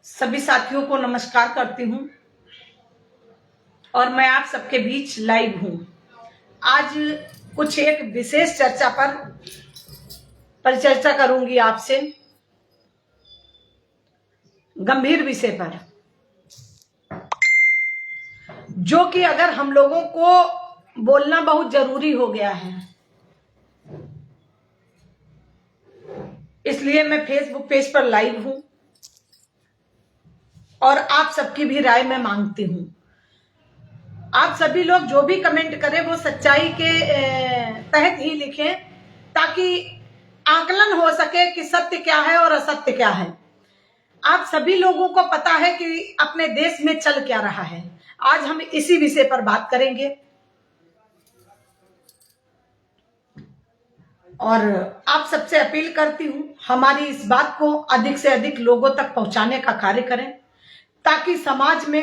सभी साथियों को नमस्कार करती हूं और मैं आप सबके बीच लाइव हूं। आज कुछ एक विशेष चर्चा पर परिचर्चा करूंगी आपसे, गंभीर विषय पर, जो कि अगर हम लोगों को बोलना बहुत जरूरी हो गया है। इसलिए मैं फेसबुक पेज पर लाइव हूं और आप सबकी भी राय मैं मांगती हूं। आप सभी लोग जो भी कमेंट करें वो सच्चाई के तहत ही लिखें, ताकि आकलन हो सके कि सत्य क्या है और असत्य क्या है। आप सभी लोगों को पता है कि अपने देश में चल क्या रहा है। आज हम इसी विषय पर बात करेंगे और आप सबसे अपील करती हूं, हमारी इस बात को अधिक से अधिक लोगों तक पहुंचाने का कार्य करें, ताकि समाज में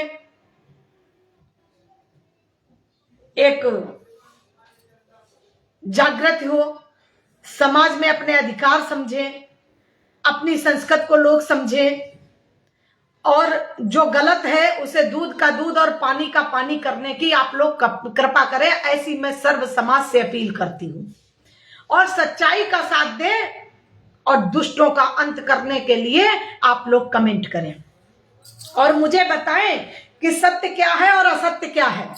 एक जागृति हो, समाज में अपने अधिकार समझें, अपनी संस्कृति को लोग समझें और जो गलत है उसे दूध का दूध और पानी का पानी करने की आप लोग कृपा करें। ऐसी मैं सर्व समाज से अपील करती हूं और सच्चाई का साथ दें और दुष्टों का अंत करने के लिए आप लोग कमेंट करें और मुझे बताएं कि सत्य क्या है और असत्य क्या है।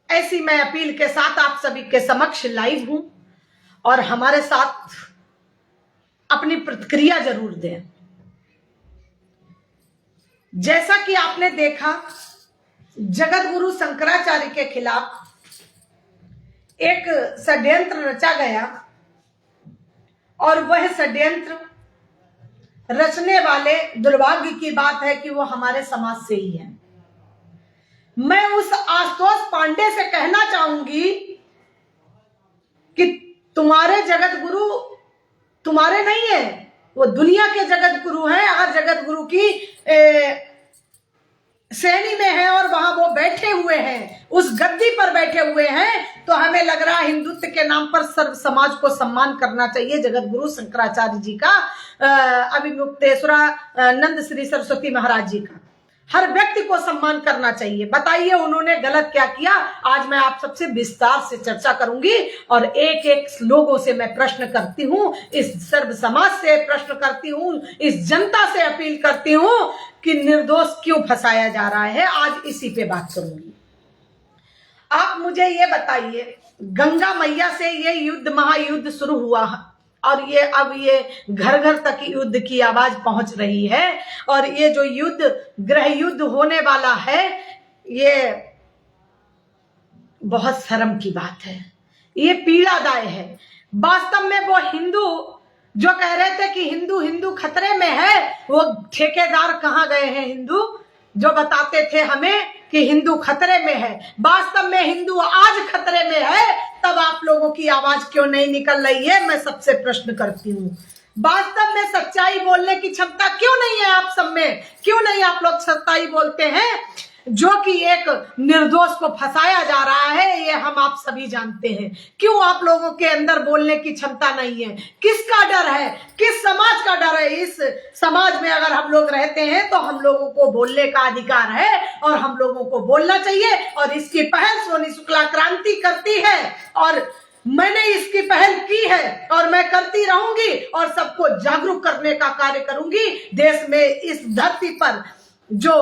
ऐसी मैं अपील के साथ आप सभी के समक्ष लाइव हूं और हमारे साथ अपनी प्रतिक्रिया जरूर दें। जैसा कि आपने देखा, जगत गुरु शंकराचार्य के खिलाफ एक षड्यंत्र रचा गया और वह षड्यंत्र रचने वाले, दुर्भाग्य की बात है कि वो हमारे समाज से ही है। मैं उस आशुतोष पांडे से कहना चाहूंगी कि तुम्हारे जगत गुरु तुम्हारे नहीं है, वो दुनिया के जगत गुरु हैं। अगर जगत गुरु की श्रेणी में है और वहां वो बैठे हुए हैं, उस गद्दी पर बैठे हुए हैं, तो हमें लग रहा है हिंदुत्व के नाम पर सर्व समाज को सम्मान करना चाहिए। जगत गुरु शंकराचार्य जी का, अभिमुक्तेश्वरानंद श्री सरस्वती महाराज जी का हर व्यक्ति को सम्मान करना चाहिए। बताइए उन्होंने गलत क्या किया। आज मैं आप सबसे विस्तार से चर्चा करूंगी और एक एक लोगों से मैं प्रश्न करती हूं, इस सर्व समाज से प्रश्न करती हूं, इस जनता से अपील करती हूं कि निर्दोष क्यों फंसाया जा रहा है। आज इसी पे बात करूंगी। आप मुझे ये बताइए, गंगा मैया से ये युद्ध, महायुद्ध शुरू हुआ और ये अब ये घर घर तक युद्ध की आवाज पहुंच रही है और ये जो युद्ध, गृह युद्ध होने वाला है, ये बहुत शर्म की बात है, ये पीड़ादायक है। वास्तव में वो हिंदू जो कह रहे थे कि हिंदू हिंदू खतरे में है, वो ठेकेदार कहाँ गए हैं? हिंदू जो बताते थे हमें कि हिंदू खतरे में है, वास्तव में हिंदू आज खतरे में है, तब आप लोगों की आवाज क्यों नहीं निकल रही है? मैं सबसे प्रश्न करती हूँ। वास्तव में सच्चाई बोलने की क्षमता क्यों नहीं है आप सब में? क्यों नहीं आप लोग सच्चाई बोलते हैं? जो कि एक निर्दोष को फंसाया जा रहा है, ये हम आप सभी जानते हैं। क्यों आप लोगों के अंदर बोलने की क्षमता नहीं है? किसका डर है? किस समाज का डर है? इस समाज में अगर हम लोग रहते हैं तो हम लोगों को बोलने का अधिकार है और हम लोगों को बोलना चाहिए और इसकी पहल सोनी शुक्ला क्रांति करती है और मैंने इसकी पहल की है और मैं करती रहूंगी और सबको जागरूक करने का कार्य करूंगी। देश में, इस धरती पर जो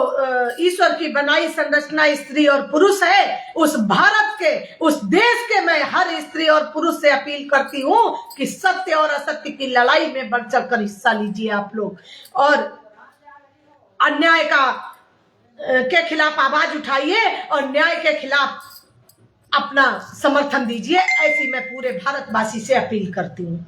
ईश्वर की बनाई संरचना स्त्री और पुरुष है, उस भारत के, उस देश के मैं हर स्त्री और पुरुष से अपील करती हूं कि सत्य और असत्य की लड़ाई में बढ़ चढ़कर हिस्सा लीजिए आप लोग और अन्याय के खिलाफ आवाज उठाइए और न्याय के खिलाफ अपना समर्थन दीजिए। ऐसी मैं पूरे भारतवासी से अपील करती हूँ।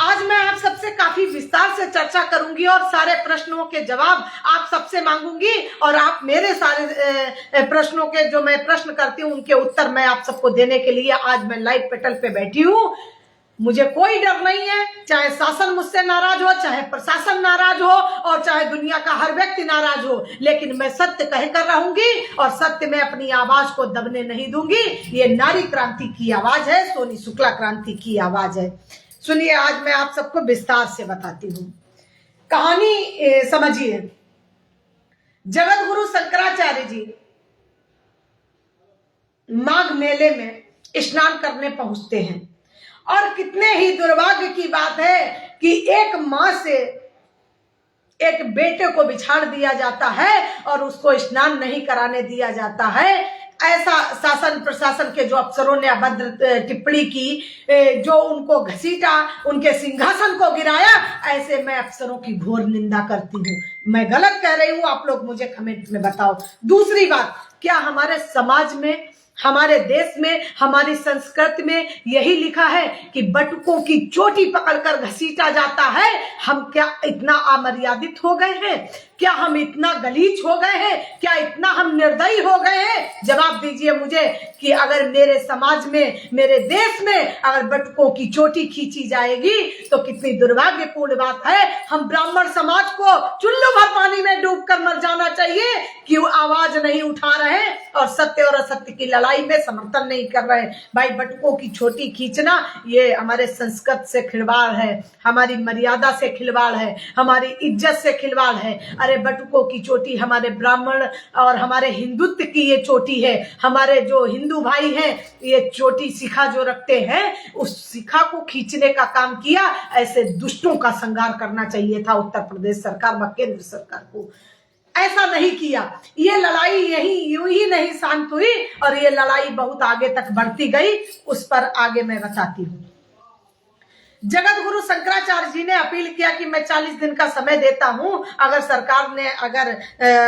आज मैं आप सबसे काफी विस्तार से चर्चा करूंगी और सारे प्रश्नों के जवाब आप सबसे मांगूंगी और आप मेरे सारे प्रश्नों के, जो मैं प्रश्न करती हूं, उनके उत्तर मैं आप सबको देने के लिए आज मैं लाइव पेटल पे बैठी हूं। मुझे कोई डर नहीं है, चाहे शासन मुझसे नाराज हो, चाहे प्रशासन नाराज हो और चाहे दुनिया का हर व्यक्ति नाराज हो, लेकिन मैं सत्य कहकर रहूंगी और सत्य में अपनी आवाज को दबने नहीं दूंगी। ये नारी क्रांति की आवाज है, सोनी शुक्ला क्रांति की आवाज है। सुनिए, आज मैं आप सबको विस्तार से बताती हूँ। कहानी समझिए। जगत गुरु शंकराचार्य जी माघ मेले में स्नान करने पहुंचते हैं और कितने ही दुर्भाग्य की बात है कि एक मां से एक बेटे को बिछाड़ दिया जाता है और उसको स्नान नहीं कराने दिया जाता है। ऐसा शासन प्रशासन के जो अफसरों ने अभद्र टिप्पणी की, जो उनको घसीटा, उनके सिंहासन को गिराया, ऐसे मैं अफसरों की घोर निंदा करती हूँ। मैं गलत कह रही हूँ, आप लोग मुझे कमेंट में बताओ। दूसरी बात, क्या हमारे समाज में, हमारे देश में, हमारी संस्कृति में यही लिखा है कि बटुकों की चोटी पकड़कर घसीटा जाता है? हम क्या इतना अमर्यादित हो गए हैं? क्या हम इतना गलीच हो गए हैं? क्या इतना हम निर्दयी हो गए हैं? जवाब दीजिए मुझे कि अगर मेरे समाज में, मेरे देश में अगर बटुकों की चोटी खींची जाएगी तो कितनी दुर्भाग्यपूर्ण बात है। हम ब्राह्मण समाज को चुल्लू भर पानी में डूबकर मर जाना चाहिए कि वो आवाज नहीं उठा रहे और सत्य और असत्य की लड़ाई में समर्थन नहीं कर रहे। भाई, बटुकों की चोटी खींचना ये हमारे संस्कृत से खिलवाड़ है, हमारी मर्यादा से खिलवाड़ है, हमारी इज्जत से खिलवाड़ है। अरे बटुकों की चोटी हमारे ब्राह्मण और हमारे हिंदुत्व की ये चोटी है। हमारे जो हिंदू भाई हैं, ये चोटी शिखा जो रखते हैं, उस शिखा को खींचने का काम किया। ऐसे दुष्टों का संहार करना चाहिए था उत्तर प्रदेश सरकार व केंद्र सरकार को। ऐसा नहीं किया। ये लड़ाई यूं ही नहीं शांत हुई और ये लड़ाई बहुत आगे तक बढ़ती गई। उस पर आगे मैं बताती हूँ। जगत गुरु शंकराचार्य जी ने अपील किया कि मैं 40 दिन का समय देता हूं, अगर सरकार ने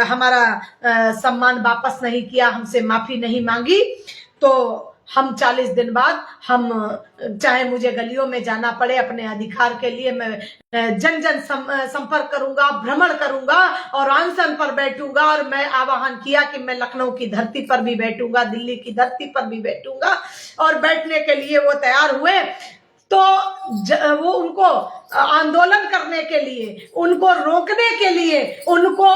हमारा सम्मान वापस नहीं किया, हमसे माफी नहीं मांगी, तो हम 40 दिन बाद, हम चाहे मुझे गलियों में जाना पड़े अपने अधिकार के लिए, मैं जन जन संपर्क करूंगा, भ्रमण करूंगा और अनशन पर बैठूंगा। और मैं आह्वान किया कि मैं लखनऊ की धरती पर भी बैठूंगा, दिल्ली की धरती पर भी बैठूंगा। और बैठने के लिए वो तैयार हुए तो वो उनको आंदोलन करने के लिए, उनको रोकने के लिए, उनको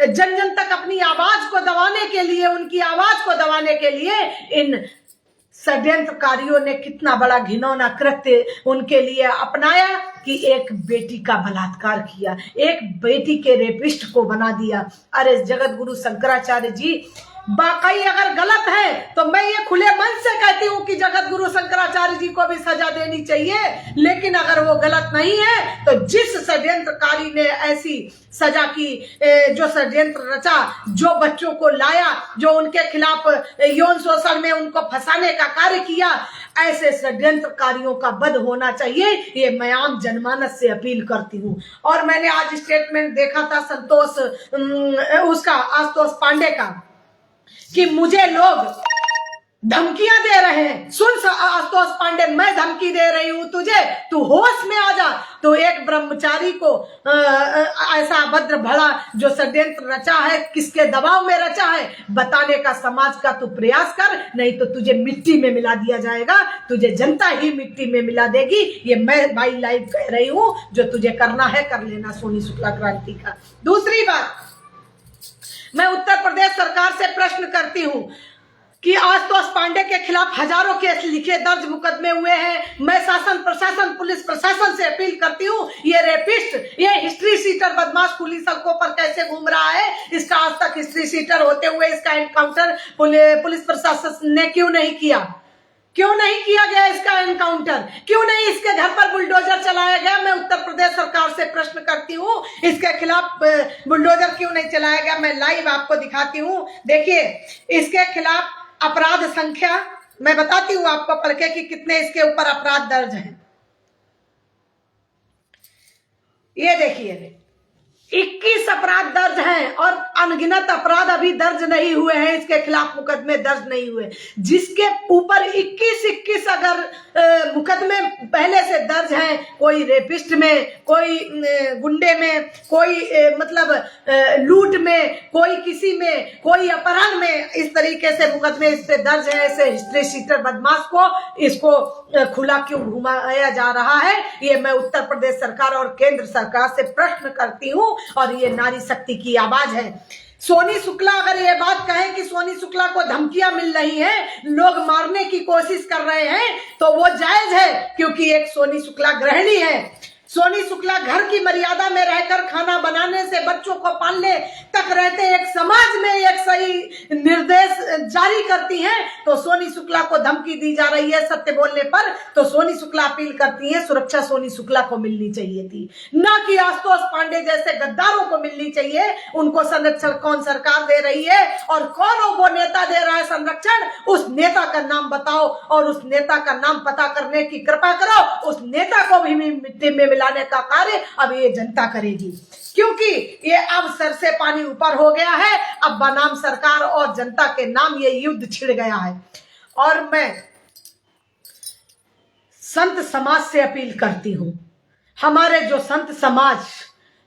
जन जन तक अपनी आवाज को दबाने के लिए, उनकी आवाज को दबाने के लिए इन षड्यंत्रकारियों ने कितना बड़ा घिनौना कृत्य उनके लिए अपनाया कि एक बेटी का बलात्कार किया, एक बेटी के रेपिस्ट को बना दिया। अरे जगत गुरु शंकराचार्य जी वाकई अगर गलत है तो मैं ये खुले मन से कहती हूँ कि जगत गुरु शंकराचार्य जी को भी सजा देनी चाहिए। लेकिन अगर वो गलत नहीं है तो जिस षड्यंत्रकारी ने ऐसी सजा की, जो षड्यंत्र रचा, जो बच्चों को लाया, जो उनके खिलाफ यौन शोषण में उनको फंसाने का कार्य किया, ऐसे षड्यंत्रकारियों का वध होना चाहिए। ये मैं आम जनमानस से अपील करती हूँ। और मैंने आज स्टेटमेंट देखा था आशुतोष पांडे का कि मुझे लोग धमकियां दे रहे हैं। सुन आशुतोष पांडे, मैं धमकी दे रही हूं तुझे, तू होश में आ जा। तो एक ब्रह्मचारी को ऐसा अभद्र भला जो षड्यंत्र रचा है, किसके दबाव में रचा है, बताने का समाज का तू प्रयास कर, नहीं तो तुझे मिट्टी में मिला दिया जाएगा। तुझे जनता ही मिट्टी में मिला देगी। ये मैं भाई लाइव कह रही हूं। जो तुझे करना है कर लेना सोनी शुक्ला क्रांति का। दूसरी बात, मैं उत्तर प्रदेश सरकार से प्रश्न करती हूं कि आशुतोष पांडे के खिलाफ हजारों केस लिखे, दर्ज मुकदमे हुए हैं। मैं शासन प्रशासन, पुलिस प्रशासन से अपील करती हूं, ये रेपिस्ट, ये हिस्ट्री सीटर बदमाश खुली सड़कों पर कैसे घूम रहा है? इसका आज तक हिस्ट्री सीटर होते हुए इसका एनकाउंटर पुलिस प्रशासन ने क्यों नहीं किया? क्यों नहीं किया गया इसका एनकाउंटर? क्यों नहीं इसके घर पर बुलडोजर चलाया गया? मैं उत्तर प्रदेश सरकार से प्रश्न करती हूँ, इसके खिलाफ बुलडोजर क्यों नहीं चलाया गया? मैं लाइव आपको दिखाती हूँ। देखिए, इसके खिलाफ अपराध संख्या मैं बताती हूँ आपको पढ़ के कि कितने इसके ऊपर अपराध दर्ज हैं। ये देखिए, 21 अपराध दर्ज हैं और अनगिनत अपराध अभी दर्ज नहीं हुए हैं, इसके खिलाफ मुकदमे दर्ज नहीं हुए। जिसके ऊपर 21 अगर मुकदमे पहले से दर्ज हैं, कोई रेपिस्ट में, कोई गुंडे में, कोई मतलब लूट में, कोई किसी में, कोई अपहरण में, इस तरीके से मुकदमे इस पे दर्ज है। ऐसे हिस्ट्री सीटर बदमाश को इसको खुला क्यों घुमाया जा रहा है? ये मैं उत्तर प्रदेश सरकार और केंद्र सरकार से प्रश्न करती हूँ और ये नारी शक्ति की आवाज है। सोनी शुक्ला अगर ये बात कहे कि सोनी शुक्ला को धमकियां मिल रही हैं, लोग मारने की कोशिश कर रहे हैं, तो वो जायज है, क्योंकि एक सोनी शुक्ला गृहिणी है। सोनी शुक्ला घर की मर्यादा में रहकर खाना बनाने से बच्चों को पालने तक रहते एक समाज में एक सही निर्देश जारी करती हैं, तो सोनी शुक्ला को धमकी दी जा रही है सत्य बोलने पर। तो सोनी शुक्ला अपील करती है सुरक्षा सोनी शुक्ला को मिलनी चाहिए थी, ना कि आशुतोष पांडे जैसे गद्दारों को मिलनी चाहिए। उनको संरक्षण कौन सरकार दे रही है और कौन वो नेता दे रहा है संरक्षण? उस नेता का नाम बताओ और उस नेता का नाम पता करने की कृपा करो। उस नेता को भी मिट्टी में मिलाने का कार्य अब ये जनता करेगी, क्योंकि ये अब सर से पानी ऊपर हो गया है। अब बनाम सरकार और जनता के नाम ये युद्ध छिड़ गया है। और मैं संत समाज से अपील करती हूं, हमारे जो संत समाज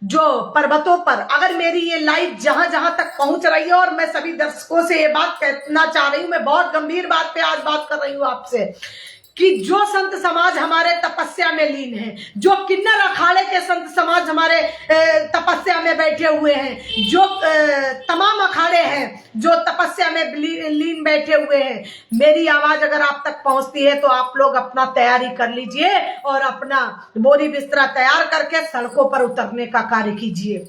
जो पर्वतों पर, अगर मेरी ये लाइव जहां जहां तक पहुंच रही है, और मैं सभी दर्शकों से ये बात कहना चाह रही हूं, मैं बहुत गंभीर बात पे आज बात कर रही हूं आपसे, कि जो संत समाज हमारे तपस्या में लीन है, जो किन्नर अखाड़े के संत समाज हमारे तपस्या में बैठे हुए हैं, जो तमाम अखाड़े हैं जो तपस्या में लीन बैठे हुए हैं, मेरी आवाज अगर आप तक पहुंचती है तो आप लोग अपना तैयारी कर लीजिए और अपना बोरी बिस्तरा तैयार करके सड़कों पर उतरने का कार्य कीजिए।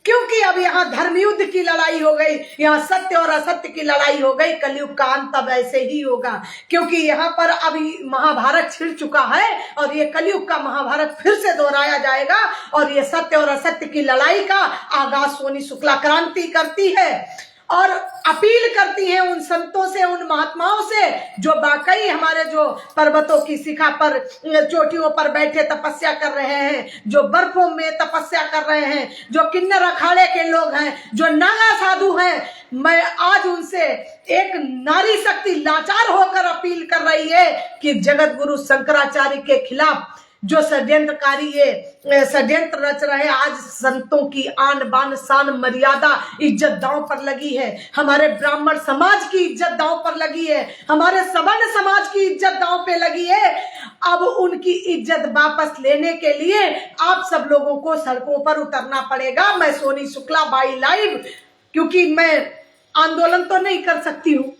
क्योंकि अब यहाँ धर्म युद्ध की लड़ाई हो गई, यहाँ सत्य और असत्य की लड़ाई हो गई। कलयुग का अंत तब ऐसे ही होगा, क्योंकि यहाँ पर अभी महाभारत छिड़ चुका है और ये कलयुग का महाभारत फिर से दोहराया जाएगा। और ये सत्य और असत्य की लड़ाई का आगाज सोनी शुक्ला क्रांति करती है और अपील करती है उन संतों से, उन महात्माओं से जो वाकई हमारे जो पर्वतों की शिखा पर, चोटियों पर बैठे तपस्या कर रहे हैं, जो बर्फों में तपस्या कर रहे हैं, जो किन्नर अखाड़े के लोग हैं, जो नागा साधु हैं। मैं आज उनसे एक नारी शक्ति लाचार होकर अपील कर रही है कि जगत गुरु शंकराचार्य के खिलाफ जो षड्यंत्रकारी ये षड्यंत्र रच रहे, आज संतों की आन बान शान मर्यादा इज्जत दांव पर लगी है, हमारे ब्राह्मण समाज की इज्जत दांव पर लगी है, हमारे सवर्ण समाज की इज्जत दांव पे लगी है। अब उनकी इज्जत वापस लेने के लिए आप सब लोगों को सड़कों पर उतरना पड़ेगा। मैं सोनी शुक्ला बाई लाइव, क्योंकि मैं आंदोलन तो नहीं कर सकती हूँ,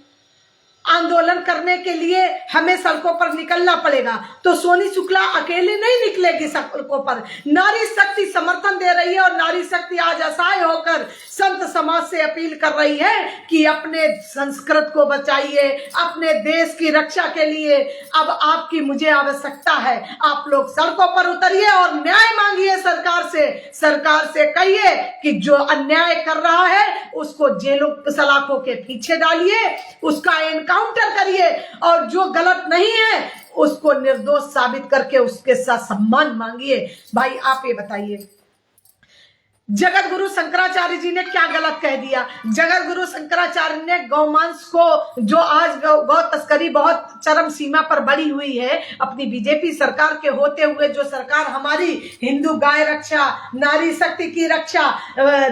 आंदोलन करने के लिए हमें सड़कों पर निकलना पड़ेगा, तो सोनी शुक्ला अकेले नहीं निकलेगी सड़कों पर। नारी शक्ति समर्थन दे रही है और नारी शक्ति आज असहाय होकर संत समाज से अपील कर रही है कि अपने संस्कृत को बचाइए, अपने देश की रक्षा के लिए अब आपकी मुझे आवश्यकता है। आप लोग सड़कों पर उतरिए और न्याय मांगिए सरकार से कहिए कि जो अन्याय कर रहा है उसको जेलों सलाखों के पीछे डालिए, उसका एनकाउंटर करिए और जो गलत नहीं है उसको निर्दोष साबित करके उसके साथ सम्मान मांगिए। भाई आप ये बताइए, जगत गुरु शंकराचार्य जी ने क्या गलत कह दिया? जगत गुरु शंकराचार्य ने गौमांस को, जो आज गौ तस्करी बहुत चरम सीमा पर बढ़ी हुई है अपनी बीजेपी सरकार के होते हुए, जो सरकार हमारी हिंदू गाय रक्षा, नारी शक्ति की रक्षा,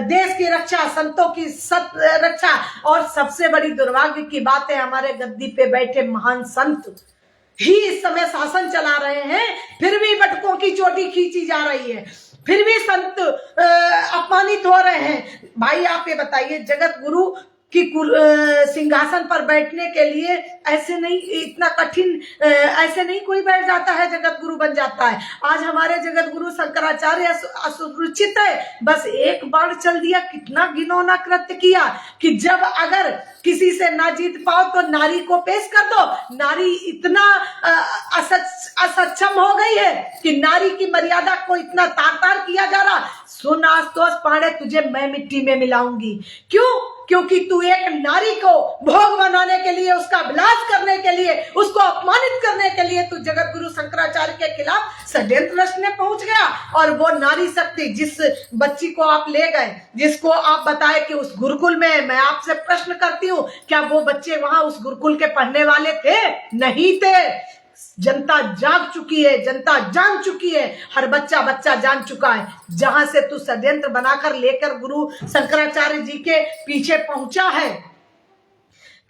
देश की रक्षा, संतों की रक्षा, और सबसे बड़ी दुर्भाग्य की बात है हमारे गद्दी पे बैठे महान संत ही इस समय शासन चला रहे हैं, फिर भी बटकों की चोटी खींची जा रही है, फिर भी संत अपमानित हो रहे हैं। भाई आप ये बताइए, जगत गुरु की सिंहासन पर बैठने के लिए ऐसे नहीं, इतना कठिन ऐसे नहीं कोई बैठ जाता है, जगत गुरु बन जाता है। आज हमारे जगत गुरु शंकराचार्य असुरक्षित है, बस एक बार चल दिया, कितना घिनौना कृत्य किया कि जब अगर किसी से ना जीत पाओ तो नारी को पेश कर दो। नारी इतना असक्षम हो गई है कि नारी की मर्यादा को इतना तार किया जा रहा। सुन आशुतोष पांडे, तुझे मैं मिट्टी में मिलाऊंगी। क्यों? क्योंकि तू एक नारी को भोग बनाने के लिए, उसका विलास करने के लिए, उसको अपमानित करने के लिए तू जगत गुरु शंकराचार्य के खिलाफ षड्यंत्र रचने पहुंच गया। और वो नारी शक्ति जिस बच्ची को आप ले गए, जिसको आप बताए कि उस गुरुकुल में, मैं आपसे प्रश्न करती हूँ, क्या वो बच्चे वहां उस गुरुकुल के पढ़ने वाले थे? नहीं थे। जनता जाग चुकी है, जनता जान चुकी है, हर बच्चा जान चुका है। जहां से तू षड्यंत्र बनाकर लेकर गुरु शंकराचार्य जी के पीछे पहुंचा है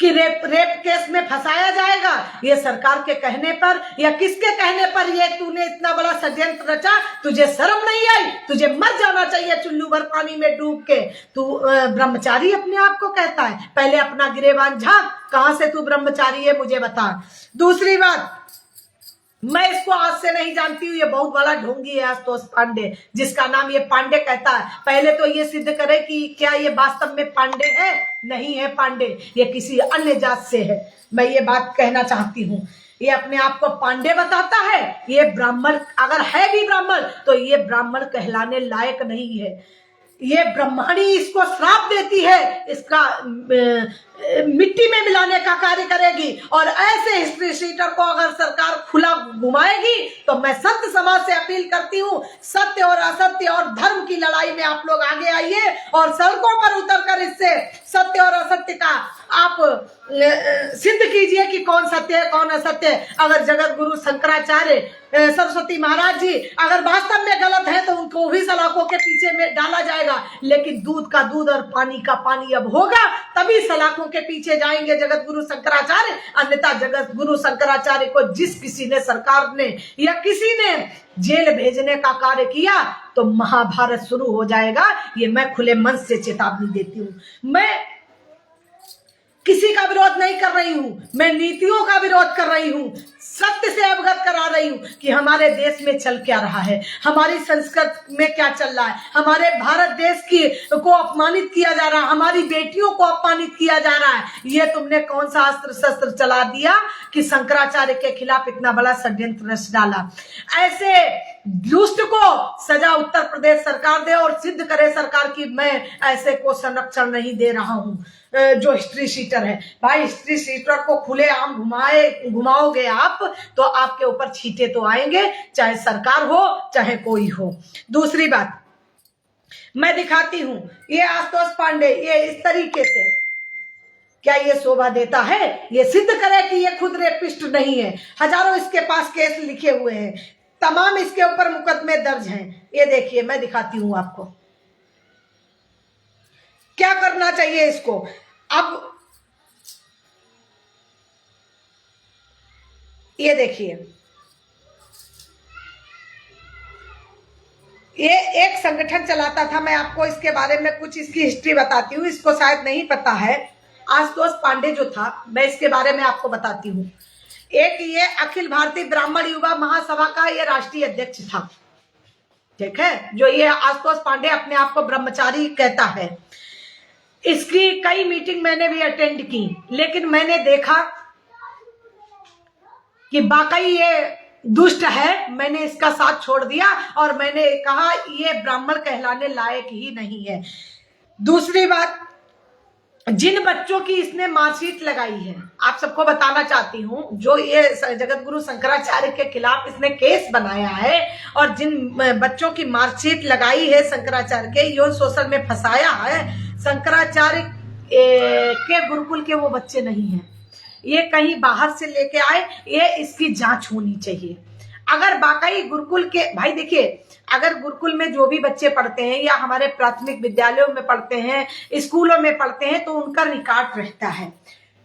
कि रेप केस में फंसाया जाएगा, ये सरकार के कहने पर या किसके कहने पर ये तूने इतना बड़ा षड्यंत्र रचा? तुझे शर्म नहीं आई? तुझे मर जाना चाहिए चुल्लू भर पानी में डूब के। तू ब्रह्मचारी अपने आप को कहता है, पहले अपना गिरेबान झांक, कहां से तू ब्रह्मचारी है मुझे बता। दूसरी बात, मैं इसको आज से नहीं जानती हूँ, ये बहुत बड़ा ढोंगी है आशुतोष पांडे, जिसका नाम ये पांडे कहता है। पहले तो ये सिद्ध करे कि क्या ये वास्तव में पांडे है। नहीं है पांडे, ये किसी अन्य जात से है। मैं ये बात कहना चाहती हूँ। ये अपने आप को पांडे बताता है। ये ब्राह्मण अगर है भी ब्राह्मण तो ये ब्राह्मण कहलाने लायक नहीं है। ये ब्रह्माणी इसको श्राप देती है, इसका मिट्टी में मिलाने का कार्य करेगी। और ऐसे हिस्ट्री शीटर को अगर सरकार खुला घुमाएगी तो मैं संत समाज से अपील करती हूँ, सत्य और असत्य और धर्म की लड़ाई में आप लोग आगे आइए और सड़कों पर उतरकर इससे सत्य और असत्य का आप सिद्ध कीजिए कि कौन सत्य है कौन असत्य है। अगर जगत गुरु शंकराचार्य सरस्वती महाराज जी अगर वास्तव में गलत है तो उनको भी सलाखों के पीछे में डाला जाएगा, लेकिन दूध का दूध और पानी का पानी अब होगा, तभी सलाखों के पीछे जाएंगे जगत गुरु शंकराचार्य। अन्यथा जगत गुरु शंकराचार्य को जिस किसी ने सरकार ने या किसी ने जेल भेजने का कार्य किया तो महाभारत शुरू हो जाएगा। ये मैं खुले मन से चेतावनी देती हूँ। मैं किसी का विरोध नहीं कर रही हूं, मैं नीतियों का विरोध कर रही हूं, सत्य से अवगत करा रही हूं कि हमारे देश में चल क्या रहा है, हमारी संस्कृति में क्या चल रहा है। हमारे भारत देश की को अपमानित किया जा रहा है, हमारी बेटियों को अपमानित किया जा रहा है। ये तुमने कौन सा अस्त्र शस्त्र चला दिया कि शंकराचार्य के खिलाफ इतना बड़ा षड्यंत्र रच डाला। ऐसे दुष्ट को सजा उत्तर प्रदेश सरकार दे और सिद्ध करे सरकार की मैं ऐसे को संरक्षण नहीं दे रहा हूं। जो हिस्ट्री शीटर है भाई, हिस्ट्री शीटर को खुलेआम घुमाओगे आप तो आपके ऊपर छींटे तो आएंगे, चाहे सरकार हो चाहे कोई हो। दूसरी बात मैं दिखाती हूं, ये आशुतोष पांडे ये इस तरीके से क्या ये शोभा देता है? ये सिद्ध करे कि ये खुद रेपिस्ट नहीं है। हजारों इसके पास केस लिखे हुए हैं, तमाम इसके ऊपर मुकदमे दर्ज हैं। ये देखिए मैं दिखाती हूं आपको क्या करना चाहिए इसको। अब ये देखिए, ये एक संगठन चलाता था। मैं आपको इसके बारे में कुछ इसकी हिस्ट्री बताती हूँ, इसको शायद नहीं पता है। आशुतोष पांडे जो था, मैं इसके बारे में आपको बताती हूँ। एक ये अखिल भारतीय ब्राह्मण युवा महासभा का ये राष्ट्रीय अध्यक्ष था, ठीक है, जो ये आशुतोष पांडे अपने आप को ब्रह्मचारी कहता है। इसकी कई मीटिंग मैंने भी अटेंड की, लेकिन मैंने देखा कि वाकई ये दुष्ट है। मैंने इसका साथ छोड़ दिया और मैंने कहा ये ब्राह्मण कहलाने लायक ही नहीं है। दूसरी बात, जिन बच्चों की इसने मार्कशीट लगाई है, आप सबको बताना चाहती हूं, जो ये जगत गुरु शंकराचार्य के खिलाफ इसने केस बनाया है और जिन बच्चों की मार्कशीट लगाई है शंकराचार्य के, यो सोशल में फंसाया है। शंकराचार्य के गुरुकुल के वो बच्चे नहीं हैं, ये कहीं बाहर से लेके आए। ये इसकी जांच होनी चाहिए। अगर वाकई गुरुकुल के, भाई देखिए, अगर गुरुकुल में जो भी बच्चे पढ़ते हैं या हमारे प्राथमिक विद्यालयों में पढ़ते हैं, स्कूलों में पढ़ते हैं, तो उनका रिकॉर्ड रहता है,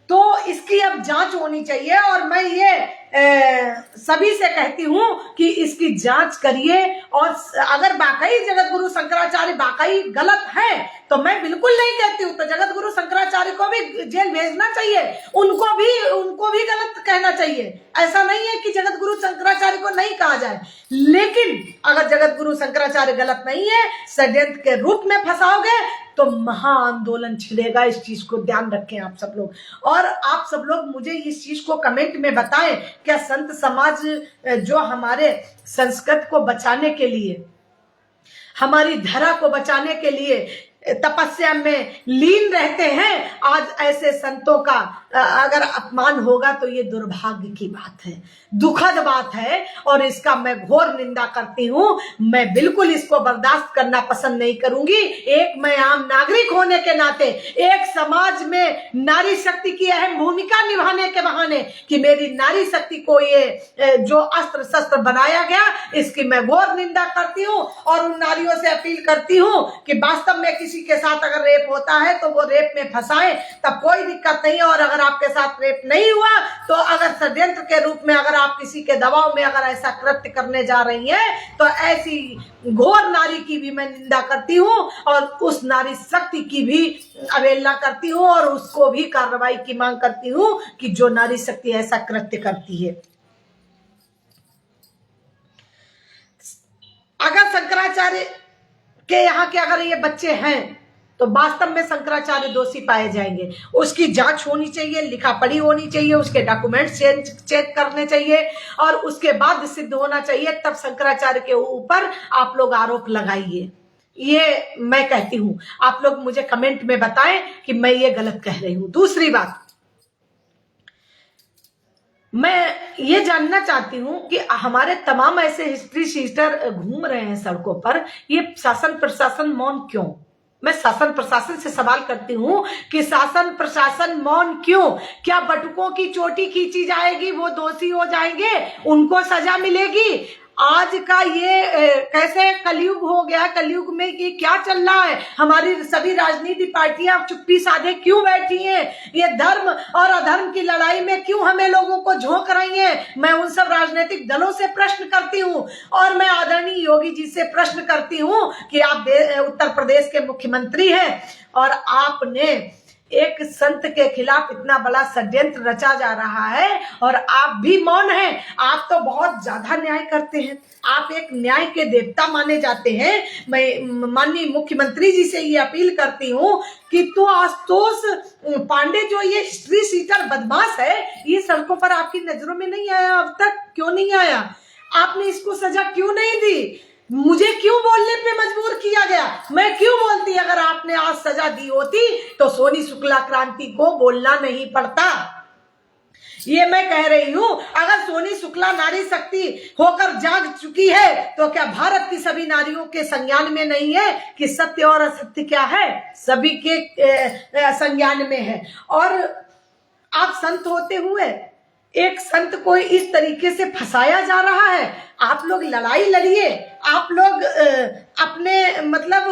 तो इसकी अब जांच होनी चाहिए। और मैं ये सभी से कहती हूं कि इसकी जांच करिए। और अगर वाकई जगत गुरु शंकराचार्य वाकई गलत है तो मैं बिल्कुल नहीं कहती हूं, तो जगत गुरु शंकराचार्य को भी जेल भेजना चाहिए, उनको भी गलत कहना चाहिए। ऐसा नहीं है कि जगत गुरु शंकराचार्य को नहीं कहा जाए, लेकिन अगर जगत गुरु शंकराचार्य गलत नहीं है, षड्यंत्र के रूप में फंसाओगे तो महा आंदोलन छिड़ेगा। इस चीज को ध्यान रखें आप सब लोग। और आप सब लोग मुझे इस चीज को कमेंट में बताएं, क्या संत समाज जो हमारे संस्कृत को बचाने के लिए, हमारी धरा को बचाने के लिए तपस्या में लीन रहते हैं, आज ऐसे संतों का अगर अपमान होगा तो ये दुर्भाग्य की बात है, दुखद बात है। और इसका मैं घोर निंदा करती हूं। मैं बिल्कुल इसको बर्दाश्त करना पसंद नहीं करूंगी। एक मैं आम नागरिक होने के नाते, एक समाज में नारी शक्ति की अहम भूमिका निभाने के बहाने कि मेरी नारी शक्ति को ये जो अस्त्र शस्त्र बनाया गया, इसकी मैं घोर निंदा करती हूँ। और उन नारियों से अपील करती हूँ कि वास्तव में किसी के साथ अगर रेप होता है तो वो रेप में फंसाए, तब कोई दिक्कत नहीं। और अगर आपके साथ रेप नहीं हुआ तो अगर षड्यंत्र के रूप में अगर आप किसी के दबाव में अगर ऐसा कृत्य करने जा रही हैं, तो ऐसी घोर नारी की भी मैं निंदा करती हूँ और उस नारी शक्ति की भी अवहेलना करती हूँ और उसको भी कार्रवाई की मांग करती हूँ कि जो नारी शक्ति ऐसा कृत्य करती है। अगर शंकराचार्य के यहाँ के अगर ये बच्चे हैं तो वास्तव में शंकराचार्य दोषी पाए जाएंगे। उसकी जांच होनी चाहिए, लिखा पढ़ी होनी चाहिए, उसके डॉक्यूमेंट्स चेक करने चाहिए और उसके बाद सिद्ध होना चाहिए, तब शंकराचार्य के ऊपर आप लोग आरोप लगाइए। ये मैं कहती हूं, आप लोग मुझे कमेंट में बताएं कि मैं ये गलत कह रही हूं। दूसरी बात, मैं ये जानना चाहती हूं कि हमारे तमाम ऐसे हिस्ट्री शीटर घूम रहे हैं सड़कों पर, ये शासन प्रशासन मौन क्यों? मैं शासन प्रशासन से सवाल करती हूं कि शासन प्रशासन मौन क्यों? क्या बटुकों की चोटी खींची जाएगी, वो दोषी हो जाएंगे, उनको सजा मिलेगी? आज का ये कैसे कलयुग हो गया, कलयुग में ये क्या चल रहा है? हमारी सभी राजनीतिक पार्टियां चुप्पी साधे क्यों बैठी हैं? ये धर्म और अधर्म की लड़ाई में क्यों हमें लोगों को झोंक रही हैं? मैं उन सब राजनीतिक दलों से प्रश्न करती हूँ और मैं आदरणीय योगी जी से प्रश्न करती हूँ कि आप उत्तर प्रदेश के मुख्यमंत्री हैं और आपने एक संत के खिलाफ इतना बड़ा षड्यंत्र रचा जा रहा है और आप भी मौन हैं। आप तो बहुत ज्यादा न्याय करते हैं, आप एक न्याय के देवता माने जाते हैं। मैं माननीय मुख्यमंत्री जी से ये अपील करती हूँ कि तो आशुतोष पांडे जो ये हिस्ट्री शीटर बदमाश है, ये सड़कों पर आपकी नजरों में नहीं आया? अब तक क्यों नहीं आया? आपने इसको सजा क्यों नहीं दी? मुझे क्यों बोलने पे मजबूर किया गया? मैं क्यों बोलती? अगर आपने आज सजा दी होती तो सोनी शुक्ला क्रांति को बोलना नहीं पड़ता। ये मैं कह रही हूं, अगर सोनी शुक्ला नारी शक्ति होकर जाग चुकी है तो क्या भारत की सभी नारियों के संज्ञान में नहीं है कि सत्य और असत्य क्या है? सभी के संज्ञान में है। और आप संत होते हुए एक संत को इस तरीके से फंसाया जा रहा है। आप लोग लड़ाई लड़िए, आप लोग अपने मतलब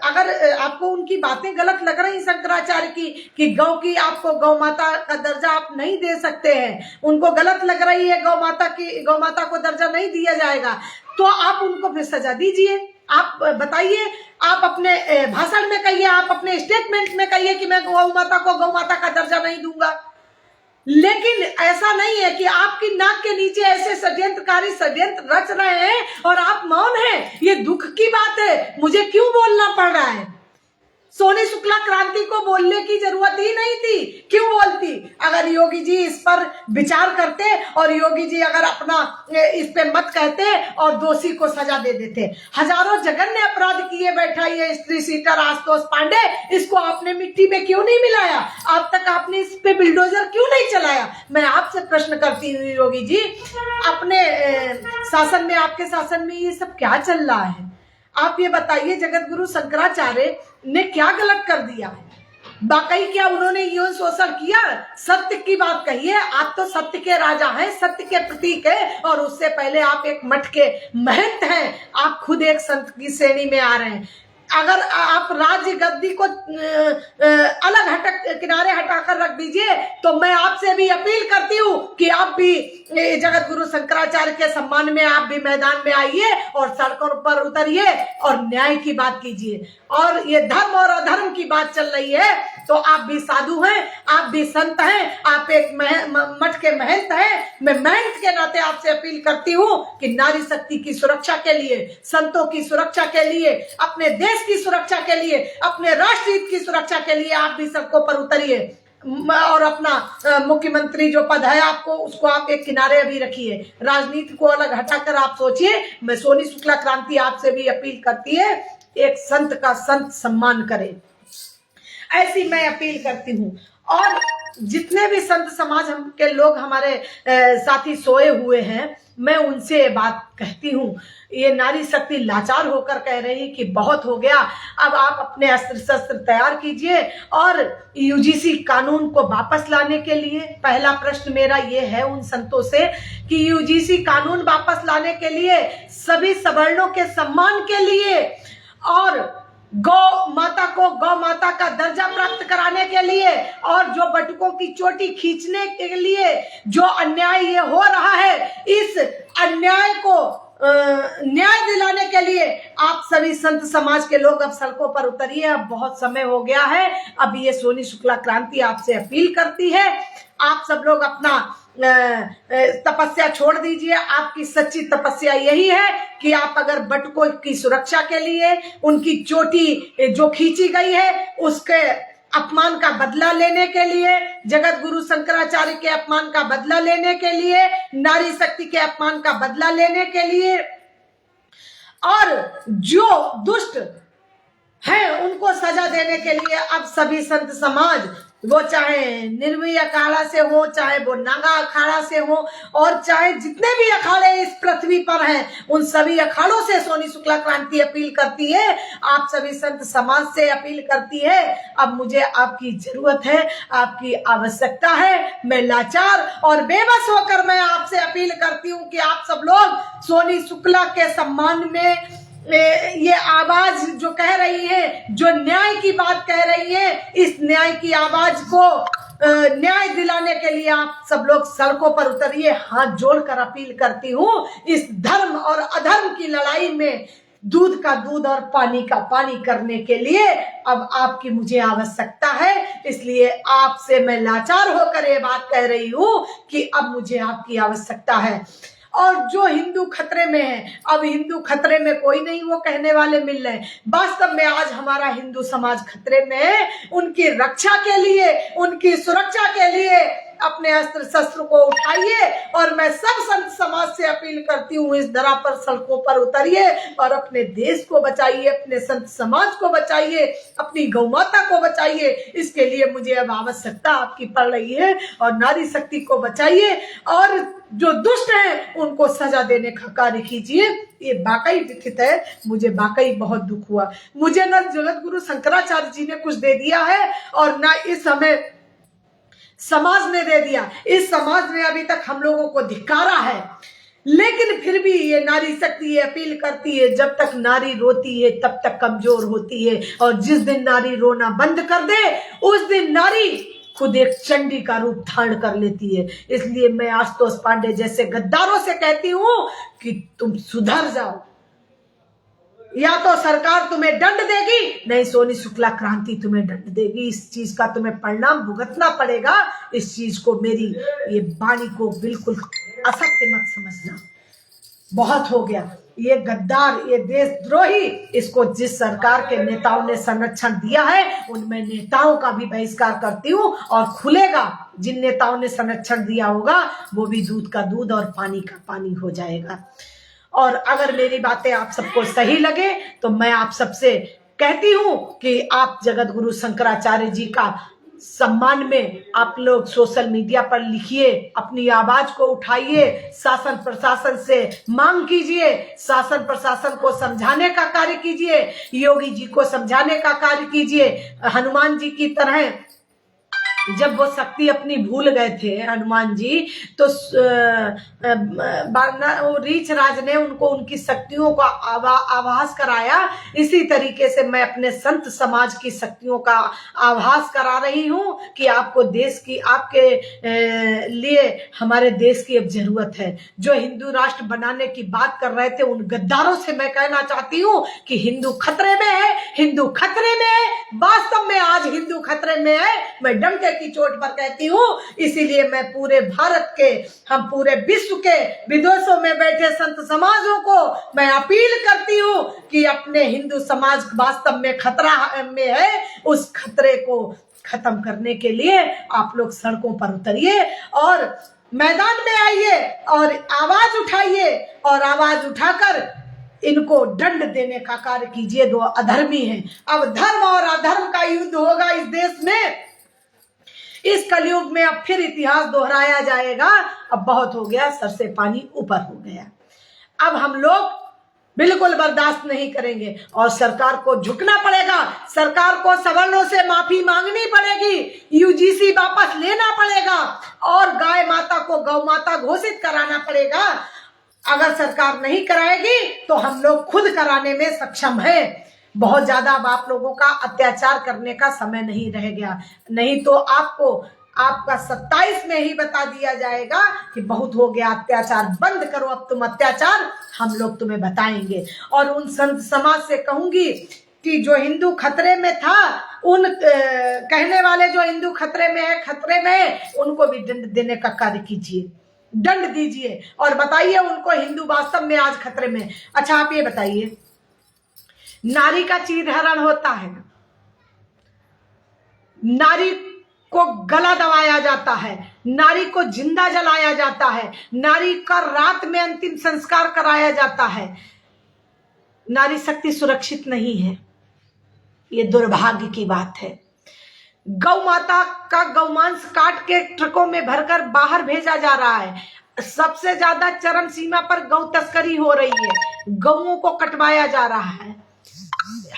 अगर आपको उनकी बातें गलत लग रही शंकराचार्य की कि गौ की आपको गौ माता का दर्जा आप नहीं दे सकते हैं, उनको गलत लग रही है गौ माता को दर्जा नहीं दिया जाएगा, तो आप उनको फिर सजा दीजिए। आप बताइए, आप अपने भाषण में कहिए, आप अपने स्टेटमेंट में कहिए कि मैं गौ माता को गौ माता का दर्जा नहीं दूंगा। लेकिन ऐसा नहीं है कि आपकी नाक के नीचे ऐसे षड्यंत्रकारी षड्यंत्र रच रहे हैं और आप मौन हैं। ये दुख की बात है। मुझे क्यों बोलना पड़ रहा है? सोनी शुक्ला क्रांति को बोलने की जरूरत ही नहीं थी, क्यों बोलती? अगर योगी जी इस पर विचार करते और योगी जी अगर अपना इस पे मत कहते और दोषी को सजा दे देते। हजारों जघन्य अपराध किए बैठा ये हिस्ट्री शीटर आशुतोष पांडे, इसको आपने मिट्टी में क्यों नहीं मिलाया? अब तक आपने इस पे बिल्डोजर क्यों नहीं चलाया? मैं आपसे प्रश्न करती हूँ योगी जी, अपने शासन में, आपके शासन में ये सब क्या चल रहा है? आप ये बताइए, जगत गुरु शंकराचार्य ने क्या गलत कर दिया है? वाकई क्या उन्होंने यौन शोषण किया? सत्य की बात कहिए। आप तो सत्य के राजा हैं, सत्य के प्रतीक है और उससे पहले आप एक मठ के महंत हैं। आप खुद एक संत की श्रेणी में आ रहे हैं। अगर आप राज्य गद्दी को अलग किनारे हटाकर रख दीजिए तो मैं आपसे भी अपील करती हूँ कि आप भी जगत गुरु शंकराचार्य के सम्मान में आप भी मैदान में आइए और सड़कों पर उतरिए और न्याय की बात कीजिए। और ये धर्म और अधर्म की बात चल रही है तो आप भी साधु हैं, आप भी संत हैं, आप एक मठ के महंत हैं। मैं महंत के नाते आपसे अपील करती हूँ कि नारी शक्ति की सुरक्षा के लिए, संतों की सुरक्षा के लिए, अपने देश की सुरक्षा के लिए, अपने राष्ट्र हित की सुरक्षा के लिए आप भी सड़कों पर उतरिए और अपना मुख्यमंत्री जो पद है आपको, उसको आप एक किनारे अभी रखिए, राजनीति को अलग हटाकर आप सोचिए। मैं सोनी शुक्ला क्रांति आपसे भी अपील करती है, एक संत का संत सम्मान करे, ऐसी मैं अपील करती हूँ। और जितने भी संत समाज के लोग हमारे साथी सोए हुए हैं, मैं उनसे ये बात कहती हूँ, ये नारी शक्ति लाचार होकर कह रही कि बहुत हो गया, अब आप अपने अस्त्र शस्त्र तैयार कीजिए और यूजीसी कानून को वापस लाने के लिए। पहला प्रश्न मेरा ये है उन संतों से कि यूजीसी कानून वापस लाने के लिए, सभी सवर्णों के सम्मान के लिए और गौ माता को गौ माता का दर्जा प्राप्त कराने के लिए और जो बटुकों की चोटी खींचने के लिए जो अन्याय ये हो रहा है, इस अन्याय को न्याय दिलाने के लिए आप सभी संत समाज के लोग अब सड़कों पर उतरिए। अब बहुत समय हो गया है। अब ये सोनी शुक्ला क्रांति आपसे अपील करती है, आप सब लोग अपना तपस्या छोड़ दीजिए। आपकी सच्ची तपस्या यही है कि आप अगर बटुकों की सुरक्षा के लिए, उनकी चोटी जो खींची गई है उसके अपमान का बदला लेने के लिए, जगत गुरु शंकराचार्य के अपमान का बदला लेने के लिए, नारी शक्ति के अपमान का बदला लेने के लिए, और जो दुष्ट हैं उनको सजा देने के लिए अब सभी संत समाज, वो चाहे निर्मय अखाड़ा से हो, चाहे वो नागा अखाड़ा से हो, और चाहे जितने भी अखाड़े इस पृथ्वी पर हैं, उन सभी अखाड़ों से सोनी शुक्ला क्रांति अपील करती है, आप सभी संत समाज से अपील करती है। अब मुझे आपकी जरूरत है, आपकी आवश्यकता है। मैं लाचार और बेबस होकर मैं आपसे अपील करती हूँ कि आप सब लोग सोनी शुक्ला के सम्मान में ये आवाज जो कह रही है, जो न्याय की बात कह रही है, इस न्याय की आवाज को न्याय दिलाने के लिए आप सब लोग सड़कों पर उतरिए। हाथ जोड़कर अपील करती हूँ, इस धर्म और अधर्म की लड़ाई में दूध का दूध और पानी का पानी करने के लिए अब आपकी मुझे आवश्यकता है। इसलिए आपसे मैं लाचार होकर ये बात कह रही हूँ कि अब मुझे आपकी आवश्यकता है। और जो हिंदू खतरे में है, अब हिंदू खतरे में कोई नहीं, वो कहने वाले मिल रहे हैं। वास्तव में आज हमारा हिंदू समाज खतरे में है। उनकी रक्षा के लिए, उनकी सुरक्षा के लिए अपने अस्त्र शस्त्र को उठाइए। और मैं सब संत समाज से अपील करती हूँ, इस धरा पर सड़कों पर उतरिए और अपने देश को बचाइए, अपने संत समाज को बचाइए, अपनी गौ माता को बचाइए। इसके लिए मुझे अब आवश्यकता आपकी पड़ रही है। और नारी शक्ति को बचाइए और जो दुष्ट हैं उनको सजा देने का कार्य कीजिए। ये वाकई विथित है, मुझे वाकई बहुत दुख हुआ। मुझे न जगत गुरु शंकराचार्य जी ने कुछ दे दिया है और ना इस हमें समाज ने दे दिया। इस समाज ने अभी तक हम लोगों को धिक्कारा है, लेकिन फिर भी ये नारी शक्ति ये अपील करती है, जब तक नारी रोती है तब तक कमजोर होती है, और जिस दिन नारी रोना बंद कर दे उस दिन नारी खुद एक चंडी का रूप धारण कर लेती है। इसलिए मैं आशुतोष पांडे जैसे गद्दारों से कहती हूं कि तुम सुधर जाओ, या तो सरकार तुम्हें दंड देगी, नहीं सोनी शुक्ला क्रांति तुम्हें दंड देगी। इस चीज का तुम्हें परिणाम भुगतना पड़ेगा। इस चीज को, मेरी ये वाणी को बिल्कुल असत्य मत समझना। बहुत हो गया। ये गद्दार, ये देशद्रोही, इसको जिस सरकार के नेताओं ने संरक्षण दिया है उनमें नेताओं का भी बहिष्कार करती हूँ। और खुलेगा, जिन नेताओं ने संरक्षण दिया होगा वो भी दूध का दूध और पानी का पानी हो जाएगा। और अगर मेरी बातें आप सबको सही लगे तो मैं आप सबसे कहती हूँ कि आप जगत गुरु शंकराचार्य जी का सम्मान में आप लोग सोशल मीडिया पर लिखिए, अपनी आवाज को उठाइए, शासन प्रशासन से मांग कीजिए, शासन प्रशासन को समझाने का कार्य कीजिए, योगी जी को समझाने का कार्य कीजिए। हनुमान जी की तरह जब वो शक्ति अपनी भूल गए थे हनुमान जी, तो रीछ राज ने उनको उनकी शक्तियों का आभास कराया। इसी तरीके से मैं अपने संत समाज की शक्तियों का आभास करा रही हूँ कि आपको देश की, आपके लिए हमारे देश की अब जरूरत है। जो हिंदू राष्ट्र बनाने की बात कर रहे थे उन गद्दारों से मैं कहना चाहती हूँ कि हिंदू खतरे में है, हिंदू खतरे में है। वास्तव में आज हिंदू खतरे में है, मैं डंके की चोट पर कहती हूँ। इसीलिए मैं पूरे भारत के, हम पूरे विश्व के विदेशों में बैठे संत समाजों को मैं अपील करती हूँ कि अपने हिंदू समाज वास्तव में खतरा में है, उस खतरे को खत्म करने के लिए आप लोग सड़कों पर उतरिए और मैदान में आइए और आवाज उठाइए, और आवाज उठाकर इनको दंड देने का कार्य कीजिए जो अधर्मी हैं। अब धर्म और अधर्म का युद्ध होगा इस देश में। इस कलयुग में अब फिर इतिहास दोहराया जाएगा। अब बहुत हो गया, सर से पानी ऊपर हो गया। अब हम लोग बिल्कुल बर्दाश्त नहीं करेंगे और सरकार को झुकना पड़ेगा। सरकार को सवर्णों से माफी मांगनी पड़ेगी, यूजीसी वापस लेना पड़ेगा और गाय माता को गौ माता घोषित कराना पड़ेगा। अगर सरकार नहीं कराएगी तो हम लोग खुद कराने में सक्षम हैं। बहुत ज्यादा अब आप लोगों का अत्याचार करने का समय नहीं रह गया, नहीं तो आपको आपका 27 में ही बता दिया जाएगा कि बहुत हो गया अत्याचार, बंद करो अब तुम अत्याचार, हम लोग तुम्हें बताएंगे। और उन संत समाज से कहूंगी कि जो हिंदू खतरे में था, उन कहने वाले जो हिंदू खतरे में है, उनको भी दंड देने का कार्य कीजिए, दंड दीजिए और बताइए उनको हिंदू वास्तव में आज खतरे में। अच्छा आप ये बताइए, नारी का चीरहरण होता है, नारी को गला दबाया जाता है, नारी को जिंदा जलाया जाता है, नारी का रात में अंतिम संस्कार कराया जाता है, नारी शक्ति सुरक्षित नहीं है। ये दुर्भाग्य की बात है। गौ माता का गौमांस काट के ट्रकों में भरकर बाहर भेजा जा रहा है। सबसे ज्यादा चरम सीमा पर गौ तस्करी हो रही है, गौओं को कटवाया जा रहा है।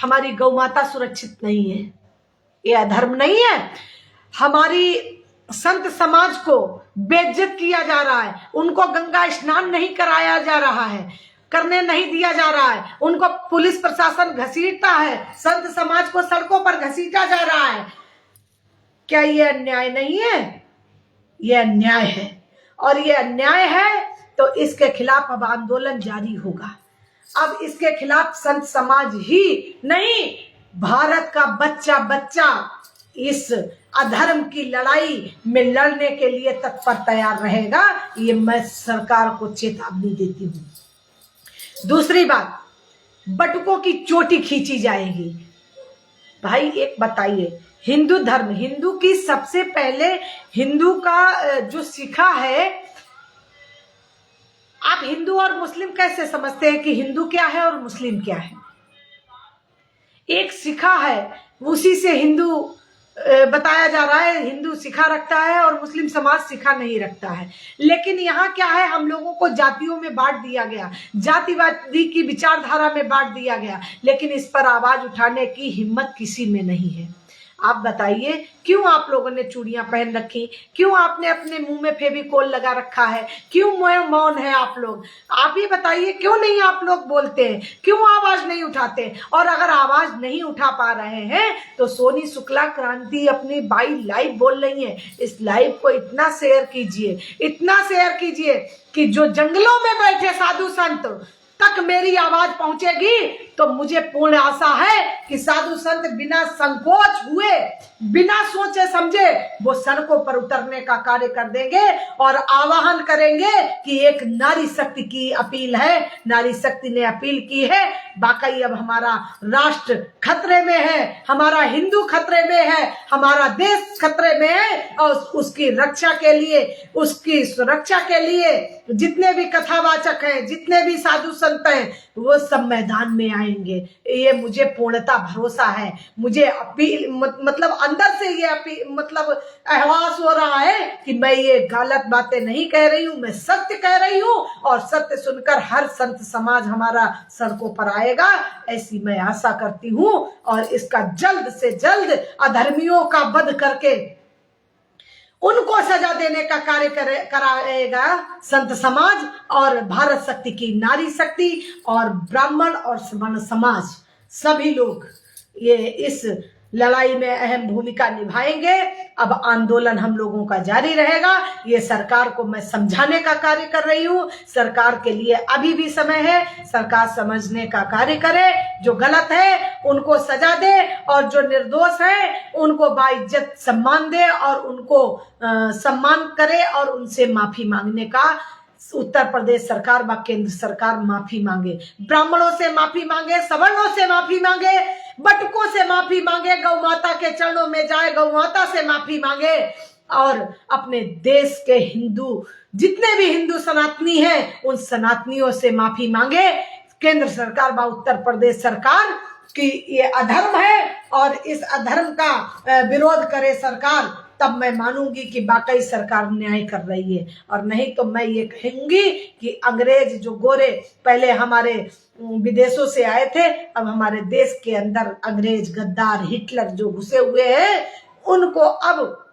हमारी गौ माता सुरक्षित नहीं है, ये अधर्म नहीं है। हमारी संत समाज को बेइज्जत किया जा रहा है, उनको गंगा स्नान नहीं कराया जा रहा है, करने नहीं दिया जा रहा है, उनको पुलिस प्रशासन घसीटता है, संत समाज को सड़कों पर घसीटा जा रहा है। क्या ये अन्याय नहीं है? ये अन्याय है, और ये अन्याय है तो इसके खिलाफ अब आंदोलन जारी होगा। अब इसके खिलाफ संत समाज ही नहीं, भारत का बच्चा बच्चा इस अधर्म की लड़ाई में लड़ने के लिए तत्पर तैयार रहेगा। ये मैं सरकार को चेतावनी देती हूँ। दूसरी बात, बटुकों की चोटी खींची जाएगी। भाई एक बताइए, हिंदू धर्म, हिंदू की सबसे पहले हिंदू का जो शिखा है, आप हिंदू और मुस्लिम कैसे समझते हैं कि हिंदू क्या है और मुस्लिम क्या है? एक शिखा है, उसी से हिंदू बताया जा रहा है, हिंदू शिखा रखता है और मुस्लिम समाज शिखा नहीं रखता है। लेकिन यहाँ क्या है, हम लोगों को जातियों में बांट दिया गया, जातिवादी की विचारधारा में बांट दिया गया, लेकिन इस पर आवाज उठाने की हिम्मत किसी में नहीं है। आप बताइए क्यों आप लोगों ने चूड़ियां पहन रखी, क्यों आपने अपने मुंह में फेविकोल लगा रखा है, क्यों मौन है आप लोग? आप ही बताइए क्यों नहीं आप लोग बोलते हैं, क्यों आवाज नहीं उठाते? और अगर आवाज नहीं उठा पा रहे हैं तो सोनी शुक्ला क्रांति अपनी बाई लाइव बोल रही है, इस लाइव को इतना शेयर कीजिए, इतना शेयर कीजिए कि जो जंगलों में बैठे साधु संत तक मेरी आवाज पहुंचेगी। तो मुझे पूर्ण आशा है कि साधु संत बिना संकोच हुए, बिना सोचे समझे वो सड़कों पर उतरने का कार्य कर देंगे और आह्वान करेंगे कि एक नारी शक्ति की अपील है, नारी शक्ति ने अपील की है, वाकई अब हमारा राष्ट्र खतरे में है, हमारा हिंदू खतरे में है, हमारा देश खतरे में है, और उसकी रक्षा के लिए, उसकी सुरक्षा के लिए जितने भी कथावाचक हैं, जितने भी साधु संत हैं, वो सब मैदान में आएंगे। ये मुझे पूर्णता भरोसा है। मुझे अपील मतलब अंदर से ये अपील मतलब एहसास हो रहा है कि मैं ये गलत बातें नहीं कह रही हूँ, मैं सत्य कह रही हूँ, और सत्य सुनकर हर संत समाज हमारा सड़कों पर आएगा, ऐसी मैं आशा करती हूँ। और इसका जल्द से जल्द अधर्मियों का वध करके उनको सजा देने का कार्य कराएगा संत समाज और भारत शक्ति की नारी शक्ति और ब्राह्मण और सवर्ण समाज, सभी लोग ये इस लड़ाई में अहम भूमिका निभाएंगे। अब आंदोलन हम लोगों का जारी रहेगा। ये सरकार को मैं समझाने का कार्य कर रही हूँ। सरकार के लिए अभी भी समय है, सरकार समझने का कार्य करे, जो गलत है उनको सजा दे और जो निर्दोष है उनको बाइज्जत सम्मान दे और उनको सम्मान करे और उनसे माफी मांगने का उत्तर प्रदेश सरकार व केंद्र सरकार माफी मांगे। ब्राह्मणों से माफी मांगे, सवर्णों से माफी मांगे, बटुकों से माफी मांगे, गौ माता के चरणों में जाए, गौ माता से माफी मांगे और अपने देश के हिंदू जितने भी हिंदू सनातनी हैं उन सनातनियों से माफी मांगे। केंद्र सरकार व उत्तर प्रदेश सरकार की ये अधर्म है और इस अधर्म का विरोध करे सरकार, तब मैं मानूंगी कि वाकई सरकार न्याय कर रही है। और नहीं तो मैं ये कहूंगी कि अंग्रेज जो गोरे पहले हमारे विदेशों से आए थे, अब हमारे देश के अंदर अंग्रेज गद्दार हिटलर जो घुसे हुए हैं, उनको अब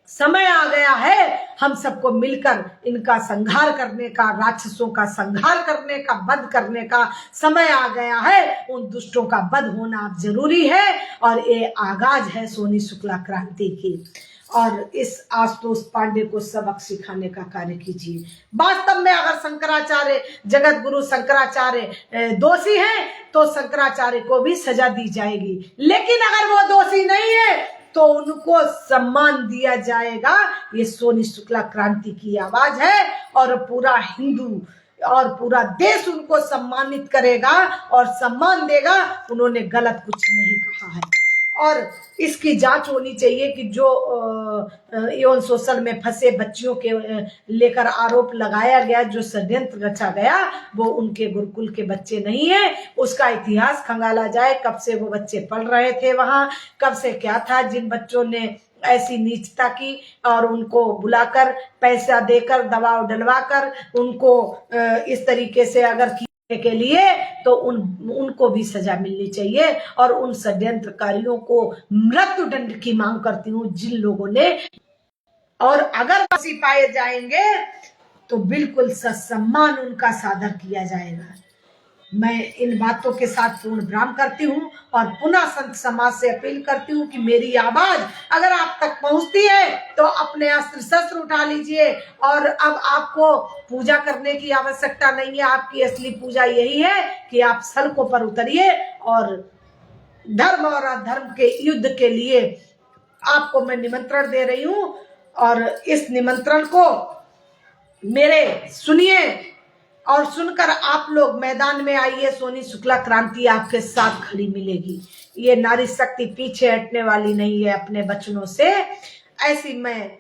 समय आ गया है हम सबको मिलकर इनका संहार करने का, राक्षसों का संहार करने का, वध करने का समय आ गया है। उन दुष्टों का वध होना अब जरूरी है और ये आगाज है सोनी शुक्ला क्रांति की। और इस आशुतोष पांडे को सबक सिखाने का कार्य कीजिए। वास्तव में अगर शंकराचार्य, जगत गुरु शंकराचार्य दोषी हैं तो शंकराचार्य को भी सजा दी जाएगी, लेकिन अगर वो दोषी नहीं है तो उनको सम्मान दिया जाएगा। ये सोनी शुक्ला क्रांति की आवाज है और पूरा हिंदू और पूरा देश उनको सम्मानित करेगा और सम्मान देगा। उन्होंने गलत कुछ नहीं कहा है और इसकी जांच होनी चाहिए कि जो यौन शोषण में फंसे बच्चियों के लेकर आरोप लगाया गया, जो षड्यंत्र रचा गया, वो उनके गुरुकुल के बच्चे नहीं है। उसका इतिहास खंगाला जाए, कब से वो बच्चे पढ़ रहे थे वहां, कब से क्या था, जिन बच्चों ने ऐसी नीचता की और उनको बुलाकर पैसा देकर दबाव डलवाकर उनको इस तरीके से अगर के लिए, तो उनको भी सजा मिलनी चाहिए और उन षड्यंत्रकारियों को मृत्यु दंड की मांग करती हूँ जिन लोगों ने, और अगर दोषी पाए जाएंगे तो बिल्कुल ससम्मान उनका सादर किया जाएगा। मैं इन बातों के साथ पूर्ण विराम करती हूँ और पुनः संत समाज से अपील करती हूँ कि मेरी आवाज अगर आप तक पहुंचती है तो अपने अस्त्र शस्त्र उठा लीजिए और अब आपको पूजा करने की आवश्यकता नहीं है। आपकी असली पूजा यही है कि आप सड़कों पर उतरिए और धर्म और अधर्म के युद्ध के लिए आपको मैं निमंत्रण दे रही हूँ और इस निमंत्रण को मेरे सुनिए और सुनकर आप लोग मैदान में आइए। सोनी शुक्ला क्रांति आपके साथ खड़ी मिलेगी। ये नारी शक्ति पीछे हटने वाली नहीं है अपने वचनों से, ऐसी मैं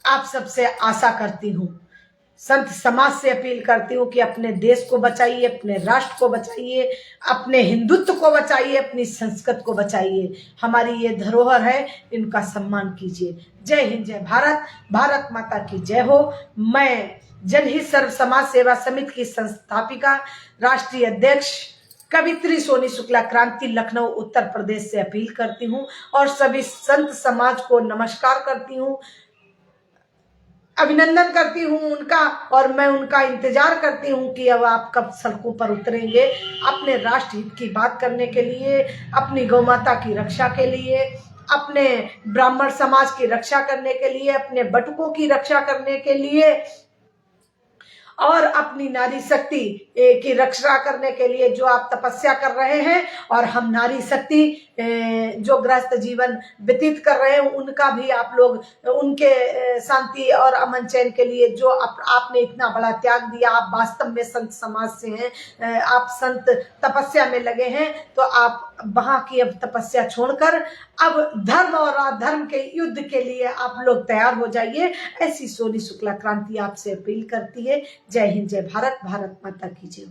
आप सबसे आशा करती हूँ। संत समाज से अपील करती हूँ कि अपने देश को बचाइए, अपने राष्ट्र को बचाइए, अपने हिंदुत्व को बचाइए, अपनी संस्कृति को बचाइए। हमारी ये धरोहर है, इनका सम्मान कीजिए। जय हिंद, जय भारत, भारत माता की जय हो। मैं जनहित सर्व समाज सेवा समिति की संस्थापिका, राष्ट्रीय अध्यक्ष कवित्री सोनी शुक्ला क्रांति, लखनऊ उत्तर प्रदेश से अपील करती हूँ और सभी संत समाज को नमस्कार करती हूँ, अभिनंदन करती हूँ उनका, और मैं उनका इंतजार करती हूँ कि अब आप कब सड़कों पर उतरेंगे अपने राष्ट्र हित की बात करने के लिए, अपनी गौ माता की रक्षा के लिए, अपने ब्राह्मण समाज की रक्षा करने के लिए, अपने बटुकों की रक्षा करने के लिए और अपनी नारी शक्ति की रक्षा करने के लिए जो आप तपस्या कर रहे हैं। और हम नारी शक्ति जो गृहस्थ जीवन व्यतीत कर रहे हैं उनका भी आप लोग उनके शांति और अमन चैन के लिए जो आपने इतना बड़ा त्याग दिया, आप वास्तव में संत समाज से हैं, आप संत तपस्या में लगे हैं, तो आप वहां की अब तपस्या छोड़कर अब धर्म और अधर्म के युद्ध के लिए आप लोग तैयार हो जाइए। ऐसी सोनी शुक्ला क्रांति आपसे अपील करती है। जय हिंद, जय भारत, भारत माता की जय।